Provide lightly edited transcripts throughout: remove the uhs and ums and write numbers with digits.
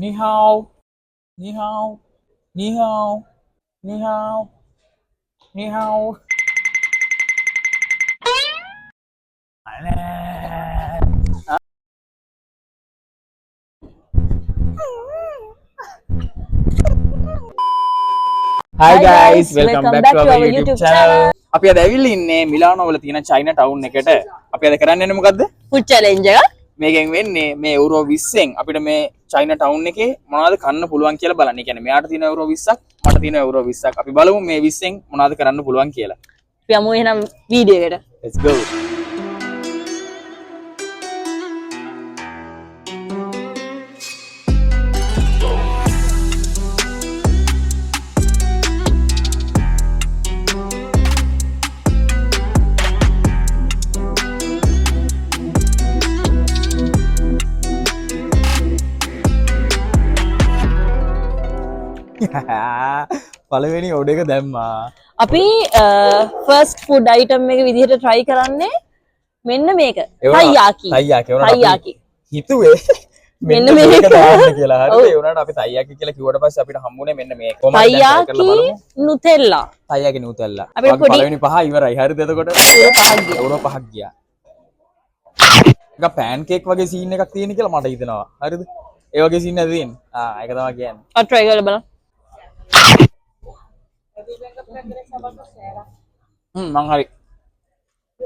Ni hao, ni hao, ni hao, ni hao, ni hao. Hi guys, welcome back to our YouTube channel. අපි අද ඇවිල්ලා ඉන්නේ Milano වල තියෙන China town එකට. අපි අද කරන්න යන්නේ මොකද්ද? ෆුඩ් චැලෙන්ජ් එක. මේකෙන් වෙන්නේ මේ යුරෝ 20න් අපිට මේ චයිනා ටවුන් එකේ මොනවද කරන්න පුළුවන් කියලා බලන්න. ඒ කියන්නේ මෙයාට තියෙන යුරෝ 20ක්, මට තියෙන යුරෝ 20ක්. අපි බලමු මේ 20න් මොනවද කරන්න පුළුවන් කියලා. අපි යමු එහෙනම් වීඩියෝ එකට. Let's go. පළවෙනි ඕඩර් එක දැම්මා. අපි ෆර්ස්ට් ෆුඩ් අයිටම් එක විදිහට try කරන්නේ මෙන්න මේක. තයියාකි. තයියාකි. හිතුවේ මෙන්න මේක දාන්න කියලා. හරිද? ඒ වුණාට අපි තයියාකි කියලා කිව්වට පස්සේ අපිට හම්බුනේ මෙන්න මේක. තයියාකි නුතෙල්ලා. තයියාකි නුතෙල්ලා. අපි පොඩි පළවෙනි පහ ඉවරයි. හරිද? එතකොට යුරෝ 5ක් යුරෝ 5ක් ගියා. ගියා. එක පෑන් කේක් වගේ සීන් එකක් තියෙන කියලා මට හිතෙනවා. හරිද? ඒ වගේ සීන් එකක් තියෙන. ඒක තමයි කියන්නේ. අපි try කරලා බලමු. මං හරි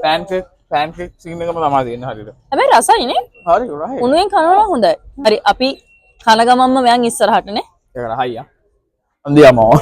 පෑන් කේක් සීන් එකම තමයි තියෙන්නේ හරියට. හැබැයි රසයිනේ. හරි රහයි. උණුවෙන් කනවා හොඳයි. හරි අපි කන ගමම්ම මයන් ඉස්සරහටනේ. ඒක රහයියා. අන්දියාමෝ.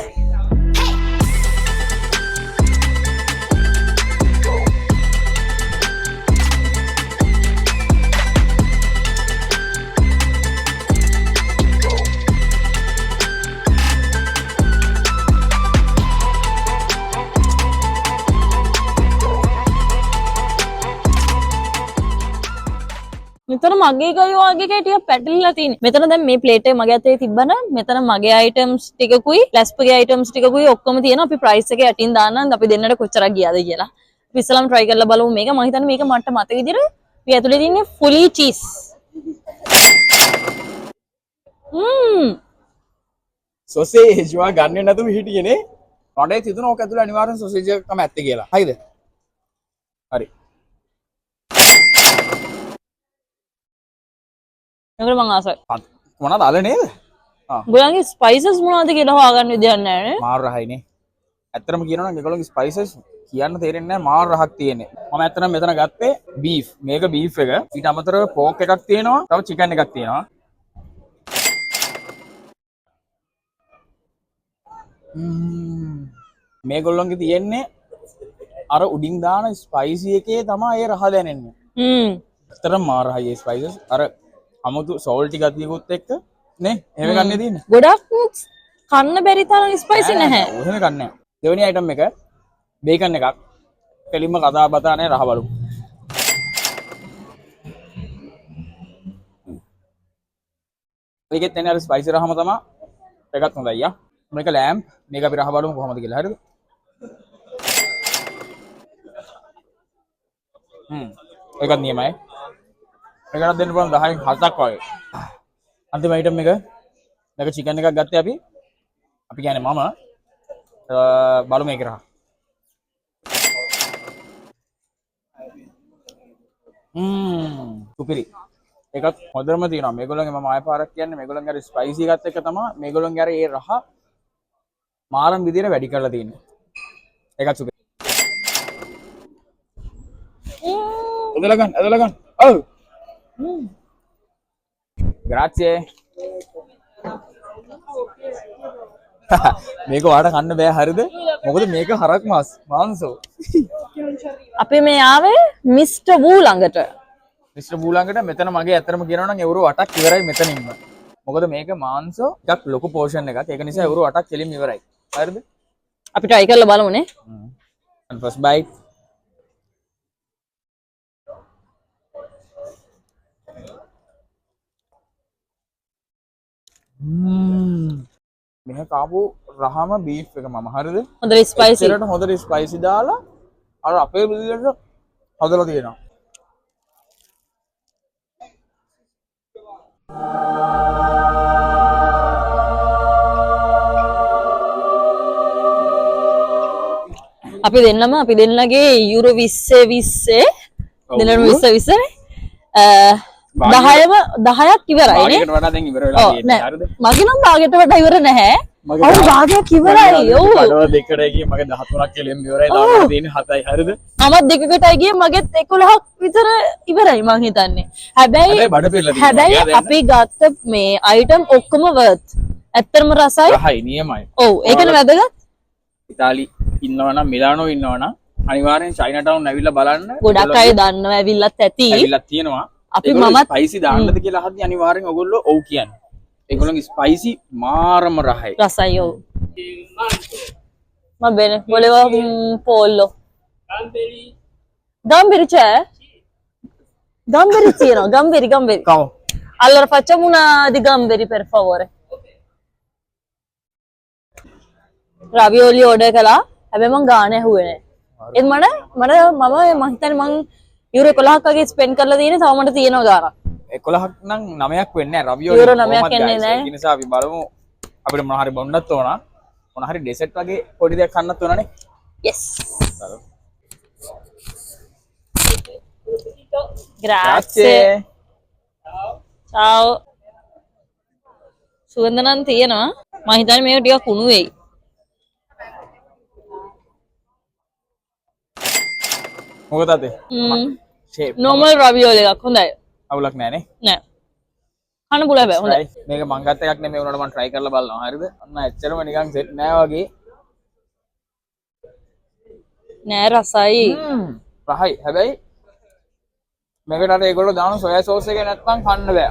මෙතන මගේ ගයෝ වගේ ටිකක් පැටලිලා තියෙන්නේ. මෙතන දැන් මේ ප්ලේට් එක මගේ අතේ තිබ්බනම් මෙතන මගේ අයිටම්ස් ටිකකුයි ලැස්පගේ අයිටම්ස් ටිකකුයි ඔක්කොම තියෙනවා. අපි ප්‍රයිස් එක යටින් දාන්නම් අපි දෙන්නට කොච්චරක් ගියාද කියලා. අපි ඉස්සලම try කරලා බලමු මේක. මම හිතන්නේ මේක මට මතක විදිහට මේ ඇතුලේ තියෙන්නේ fully cheese. සොසේජ් වා ගන්නේ නැතුව හිටියේ නේ. මට හිතුණා ඕක ඇතුලේ අනිවාර්යෙන් සොසේජ් එකක් තමයි ඇත්තේ කියලා. හරිද? හරි. මේකට මම ආසයි. මොනවද අල නේද? ඔයගොල්ලන්ගේ ස්පයිසස් මොනවද කියලා හොයාගන්න විදියක් නැහැ නේ. මාර රහයිනේ. ඇත්තටම කියනවා නම් ඒගොල්ලන්ගේ ස්පයිසස් කියන්න තේරෙන්නේ නැහැ මාර රහක් තියෙන්නේ. මම ඇත්තටම මෙතන ගත්තේ බීෆ්. මේක බීෆ් එක. ඊට අමතරව පෝක් එකක් තියෙනවා. තව චිකන් එකක් තියෙනවා. මේගොල්ලන්ගේ තියෙන්නේ අර උඩින් දාන ස්පයිසි එකේ තමයි ඒ රහ දැනෙන්නේ. ඇත්තටම මාර රහයි ඒ ස්පයිසස්. අර අමුතු සෝල්ටි ගතියකුත් එක්ක නේ එහෙම ගන්න තියෙන්නේ. ගොඩක් කන්න බැරි තරම් ස්පයිසි නැහැ. එහෙම ගන්න. දෙවෙනි අයිටම් එක බේකන් එකක්. කෙලින්ම කතා බතා නැහැ රහ බලමු. මේකෙත් එන්නේ අර ස්පයිසි රහම තමයි. ඒකත් හොඳයි යා. මේක ලෑම්ප්. මේක අපි රහ බලමු කොහොමද කියලා. හරිද? ඒකත් නියමයි. ඒකට දෙන්න පුළුවන් 10න් 7ක් වගේ. අන්තිම අයිටම් එක මේක චිකන් එකක් ගත්තේ අපි. අපි කියන්නේ මම බලමු මේක රහ. සුපිරි. ඒකත් හොඳම තියෙනවා. මේගොල්ලන්ගේ මම ආය පාරක් කියන්නේ මේගොල්ලන්ගේ අර ස්පයිසි එකත් එක්ක තමයි මේගොල්ලන්ගේ අර ඒ රහ මාරම් විදියට වැඩි කරලා තියෙන්නේ. ඒකත් සුපිරි. ඇදලා ගන්න. ඔව්. Grazie. මේක ඔයාලට කන්න බෑ හරිද? මොකද මේක හරක් මාංශෝ. අපි මේ ආවේ මිස්ටර් වූ ළඟට. මිස්ටර් වූ ළඟට මෙතන මගේ ඇත්තටම කියනවා නම් යුරෝ 8ක් ඉවරයි මෙතනින්ම. මොකද මේක මාංශෝ ටිකක් ලොකු පෝෂන් එකක්. ඒක නිසා යුරෝ 8ක් කෙලින් ඉවරයි. හරිද? අපි try කරලා බලමුනේ. First bite. මෙහ කාපු රහම බීෆ් එක මම හරිද? හොඳට ස්පයිසි. ඒකට හොඳට ස්පයිසි දාලා අර අපේ විදිහට හදලා තියෙනවා. අපි දෙන්නගේ යුරෝ 20 දෙන්නම 20 10ක් ඉවරයි නේ. ඒකට වඩා දැන් ඉවර වෙලා තියෙන්නේ. හරිද? මගේ නම් භාගයට වඩා ඉවර නැහැ. ඔව් භාගයක් ඉවරයි. ඔව්. කඩව දෙකට ගියේ මගේ 13ක් කෙලෙම් ඉවරයි. තාම තියෙන්නේ 7යි. හරිද? මමත් දෙකකටයි ගියේ මගෙත් 11ක් විතර ඉවරයි මං හිතන්නේ. හැබැයි අපි ගත්ත මේ අයිටම් ඔක්කොම worth. ඇත්තටම රසයි. රහයි නියමයි. ඔව් ඒකනේ වැදගත්. ඉතාලි ඉන්නවනම් මිලානෝ ඉන්නවනම් අනිවාර්යෙන් චයිනා ටවුන් ඇවිල්ලා බලන්න. ගොඩක් අය දන්නව ඇවිල්ලත් ඇති. ඇවිල්ලා තියෙනවා. අපි මමත් ස්පයිසි දාන්නද කියලා අහද්දි අනිවාර්යෙන් ඔයගොල්ලෝ ඔව් කියන්නේ. ඒගොල්ලන්ගේ ස්පයිසි මාරම රහයි. රසයි ඔව්. Va bene, volevo un pollo. Gamberi c'è? Gamberi sì, no, gamberi. Come? Allora facciamo una di gamberi per favore. Ravioli order කළා. හැබැයි මං ගානේ හුවේ නෑ. මම හිතන්නේ මං යුරෝ 11ක් වගේ ස්පෙන්ඩ් කරලා තියෙන්නේ. තව මට තියෙනවා ගානක්. 11ක් නම් 9ක් වෙන්නේ නැහැ. රවියෝලි යුරෝ 9ක් එන්නේ නැහැ. ඒ නිසා අපි බලමු අපිට මොන හරි බොන්නත් ඕන. මොන හරි ඩෙසර්ට් වගේ පොඩි දෙයක් කන්නත් ඕනනේ. Yes. Grazie. Ciao. සුවඳ නම් තියෙනවා. මම හිතන්නේ මේක ටිකක් කුණු වෙයි. මොකද අතේ? normal ravioli එකක් හොඳයි. අවුලක් නැහැ නේ. නෑ. කන්න පුළුවන් හැබැයි හොඳයි. මේක මං ගත්ත එකක් නෙමෙයි උනට මං try කරලා බලනවා. හරිද? අන්න ඇත්තටම නිකන් සෙට් නෑ වගේ. නෑ රසයි. රහයි. හැබැයි මේකට අර ඒගොල්ලෝ දාන සොයා සෝස් එක නැත්නම් කන්න බෑ.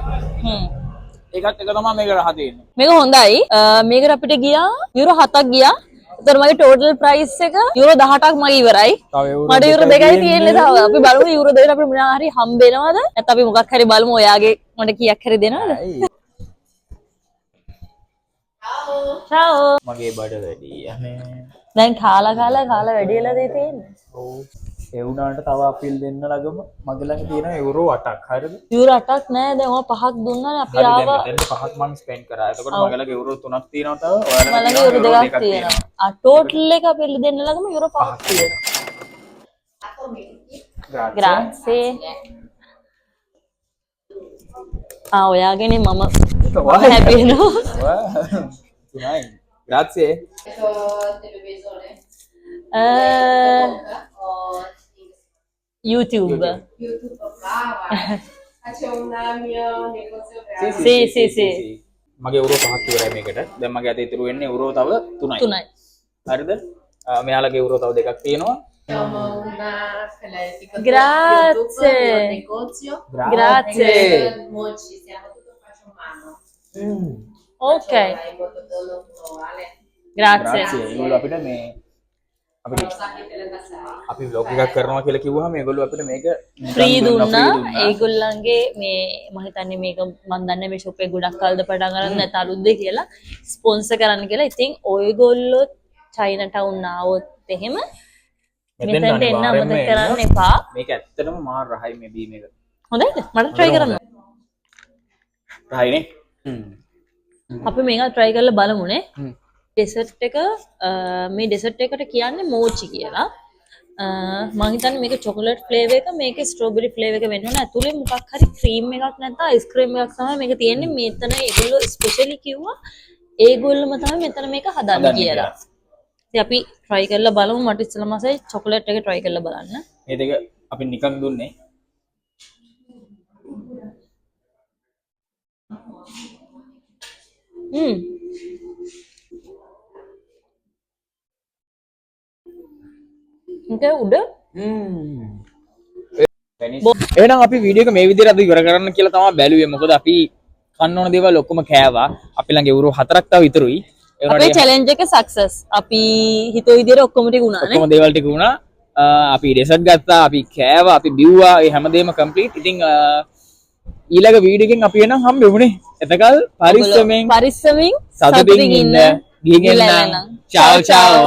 ඒකත් එක තමයි මේක රහ තියෙන්නේ. මේක හොඳයි. මේකට අපිට ගියා යුරෝ 7ක් ගියා. ඒතර මගේ ටෝටල් ප්‍රයිස් එක යුරෝ 18ක් මගේ ඉවරයි. මට යුරෝ 2යි තියෙන්නේ තව. අපි බලමු යුරෝ 2ට අපිට මොනවා හරි හම්බ වෙනවද? නැත්නම් අපි මොකක් හරි බලමු. ඔයාගේ මට කීයක් හරි දෙනවද? Ciao. මගේ බඩ වැඩි. අනේ. දැන් කාලා වැඩි වෙලා තියෙන්නේ. ඔව්. ඒ වුණාට තව අපිල් දෙන්න ළඟම මගේ ළඟ තියෙන යුරෝ 8ක්. හරිද? යුරෝ 8ක් නෑ. දැන් ඔය 5ක් දුන්නානේ අපි ආවා. දැන් 5ක් මම ස්පෙන්ඩ් කරා. එතකොට මගේ ළඟ යුරෝ 3ක් තියෙනවා තව. ඔයාලා මලගේ යුරෝ 2ක් තියෙනවා. ටෝටල් එක අපි දෙන්න ළඟම යුරෝ 5ක් තියෙනවා. Grazie. ඔයාගේනේ මම හැපි වෙනවා. Grazie. YouTube. C'è un mio negozio gratis. Sì. මගේ යුරෝ 5ක් ඉවරයි මේකට. දැන් මගේ අතේ ඉතුරු වෙන්නේ යුරෝ තව 3යි. 3යි. හරිද? මෙයාලගේ යුරෝ තව 2ක් තියෙනවා. Abbiamo una scaletta. Grazie. Negozio. Grazie. Noi ci siamo tutto faccio mano. Ok. Hai molto vale. Grazie. ඒගොල්ලෝ අපිට මේ අපිට අපි vlog එකක් කරනවා කියලා කිව්වහම මේගොල්ලෝ අපිට මේක ෆ්‍රී දුන්නා. ඒගොල්ලන්ගේ මේ මම හිතන්නේ මේක මම දන්නේ මේ ෂොප් එක ගොඩක් කල්ද පටන් ගන්න නැත්නම් අලුත්ද කියලා ස්පොන්සර් කරන්න කියලා. ඉතින් ඔයගොල්ලෝ චයිනා ටවුන් ආවොත් එහෙම මෙතනට එන්න අමතක කරන්න එපා. මේක ඇත්තටම මාර රහයි මේ බීම එක. හොඳයිද? මට try කරන්න. රහයිනේ. අපි මේක try කරලා බලමුනේ. ඩෙසර්ට් එක මේ ඩෙසර්ට් එකට කියන්නේ මෝචි කියලා. මම හිතන්නේ මේක චොකලට් ෆ්ලේවර් එක මේකේ ස්ට්‍රෝබෙරි ෆ්ලේවර් එක වෙන්න ඕන. ඇතුලේ මොකක් හරි ක්‍රීම් එකක් නැත්නම් අයිස්ක්‍රීම් එකක් තමයි මේක තියෙන්නේ. මෙතන ඒගොල්ලෝ ස්පෙෂලි කිව්වා ඒගොල්ලෝම තමයි මෙතන මේක හදන්නේ කියලා. ඉතින් අපි try කරලා බලමු. මට ඉස්සෙල්ලාම ආසයි චොකලට් එක try කරලා බලන්න. මේ දෙක අපි නිකන් දුන්නේ. උඩ එහෙනම් අපි වීඩියෝ එක මේ විදිහට අද ඉවර කරන්න කියලා තමයි බැලුවේ. මොකද අපි කන්න ඕන දේවල් ඔක්කොම කෑවා. අපි ළඟ යුරෝ 4ක් තව ඉතුරුයි. අපේ challenge එක success. අපි හිතුව විදිහට ඔක්කොම ටික වුණානේ. ඔක්කොම දේවල් ටික වුණා. අපි ඩෙසර්ට් ගත්තා, අපි කෑවා, අපි බිව්වා. ඒ හැමදේම කම්ප්ලීට්. ඉතින් ඊළඟ වීඩියෝ එකෙන් අපි එනම් හම්බෙමුනේ. එතකල් පරිස්සමෙන් සතුටින් ඉන්න. ගිහින් එන්න. ciao ciao.